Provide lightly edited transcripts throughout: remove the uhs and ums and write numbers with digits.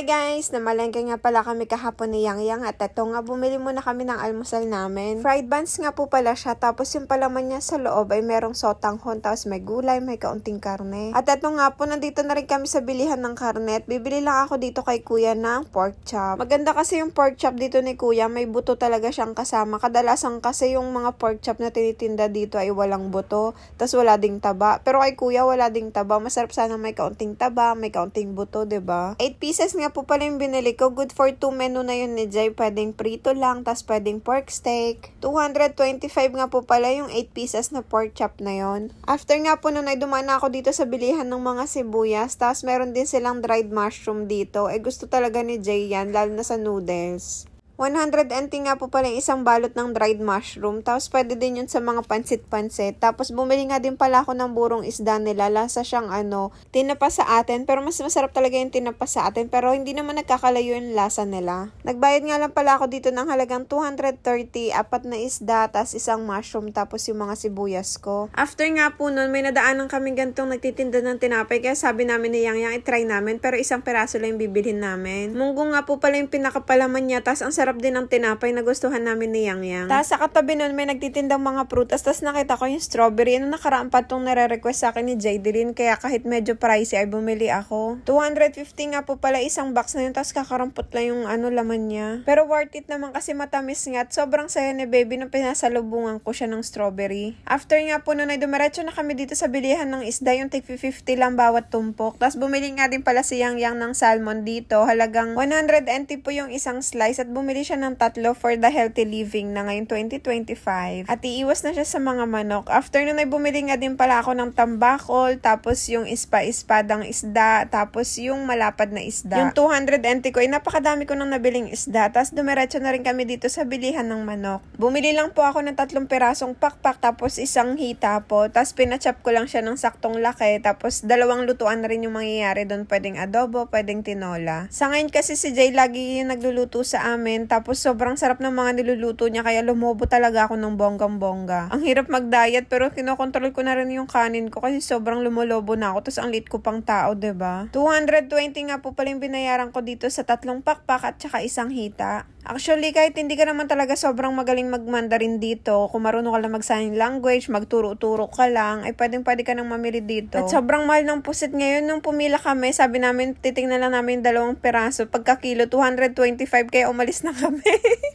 Hi guys! Namalengke nga pala kami kahapon ni Yang Yang at eto nga bumili muna kami ng almusal namin. Fried buns nga po pala siya tapos yung palaman niya sa loob ay merong sotanghon tapos may gulay, may kaunting karne. At eto nga po nandito na rin kami sa bilihan ng karne at bibili lang ako dito kay kuya ng pork chop. Maganda kasi yung pork chop dito ni kuya, may buto talaga siyang kasama. Kadalasan kasi yung mga pork chop na tinitinda dito ay walang buto tapos wala ding taba. Pero kay kuya wala ding taba. Masarap sana may kaunting taba, may kaunting buto, 'di ba? 8 pieces nga po pala yung binili ko. Good for 2 menu na yun ni Jay. Pwedeng prito lang, tas pwedeng pork steak. 225 nga po pala yung 8 pieces na pork chop na yon. After nga po nun ay dumaan na ako dito sa bilihan ng mga sibuyas. Tas meron din silang dried mushroom dito. Gusto talaga ni Jay yan, lalo na sa noodles. 100 NT nga po pala yung isang balot ng dried mushroom. Tapos pwede din yun sa mga pansit-pansit. Tapos bumili nga din pala ako ng burong isda nila. Lasa siyang tinapa sa atin. Pero mas masarap talaga yung tinapa sa atin. Pero hindi naman nagkakalayo yung lasa nila. Nagbayad nga lang pala ako dito ng halagang 230. 4 na isda, tapos isang mushroom, tapos yung mga sibuyas ko. After nga po nun, may nadaanan kami gantong nagtitinda ng tinapay. Kaya sabi namin ni Yang Yang, i-try namin. Pero isang peraso lang yung bibilhin namin. Munggo nga po pala yung pinakapalaman niya. Tapos ang sarap din ng tinapay na gustuhan namin ni Yang Yang. Tapos sa katabi nun may nagtitindang mga prutas. Tapos nakita ko yung strawberry. Nakaraan pa itong nare-request sa akin ni Jaydelyn. Kaya kahit medyo pricey ay bumili ako. 250 nga po pala isang box na yun. Tapos kakarampot lang yung laman niya. Pero worth it naman kasi matamis nga. At sobrang saya ni baby nung pinasalubungan ko siya ng strawberry. After nga po nun ay dumiretso na kami dito sa bilihan ng isda. Yung tig 50 lang bawat tumpok. Tapos bumili nga din pala si Yang Yang ng salmon dito. Halagang 100 NT po yung isang slice. At bumili siya ng 3 for the healthy living na ngayon 2025. At iiwas na siya sa mga manok. After nun ay bumili nga din pala ako ng tambakol, tapos yung ispa-ispadang isda, tapos yung malapad na isda. Yung 200 NT ko, napakadami ko nang nabiling isda. Tapos dumiretso na rin kami dito sa bilihan ng manok. Bumili lang po ako ng 3 pirasong pakpak, tapos isang hita po. Tapos pinachop ko lang siya ng saktong laki. Tapos 2 lutuan na rin yung mangyayari doon. Pwedeng adobo, pwedeng tinola. Sa ngayon kasi si Jay lagi yung nagluluto sa amin. Tapos sobrang sarap ng mga niluluto niya kaya lumobo talaga ako ng bonggang-bongga. Ang hirap mag-diet pero kinokontrol ko na rin yung kanin ko kasi sobrang lumolobo na ako. Tapos ang lit ko pang tao, 'di ba? 220 nga po pala yung binayaran ko dito sa 3 pakpak at saka isang hita. Actually, kahit hindi ka naman talaga sobrang magaling mag-Mandarin dito, kung marunong ka lang mag-sign language, magturo-turo ka lang, ay pwedeng-pwede ka nang mamili dito. At sobrang mahal ng pusit ngayon. Nung pumila kami, sabi namin, titingnan lang namin 2 piraso. Pagka kilo, 225, kaya umalis na kami.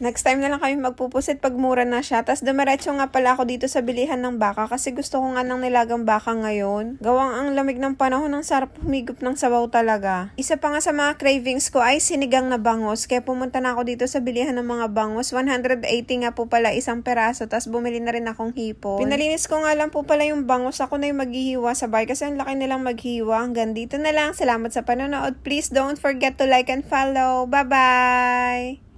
Next time na lang kami magpupusit pag mura na siya. Tapos dumiretso nga pala ako dito sa bilihan ng baka kasi gusto ko nga ng nilagang baka ngayon. Gawang ang lamig ng panahon, ang sarap humigop ng sabaw talaga. Isa pa nga sa mga cravings ko ay sinigang na bangus. Kaya pumunta na ako dito sa bilihan ng mga bangus. 180 nga po pala isang peraso. Tapos bumili na rin akong hipon. Pinalinis ko nga lang po pala yung bangus. Ako na yung maghihiwa sa bahay kasi ang laki nilang maghiwa. Hanggang dito na lang. Salamat sa panonood. Please don't forget to like and follow. Bye-bye!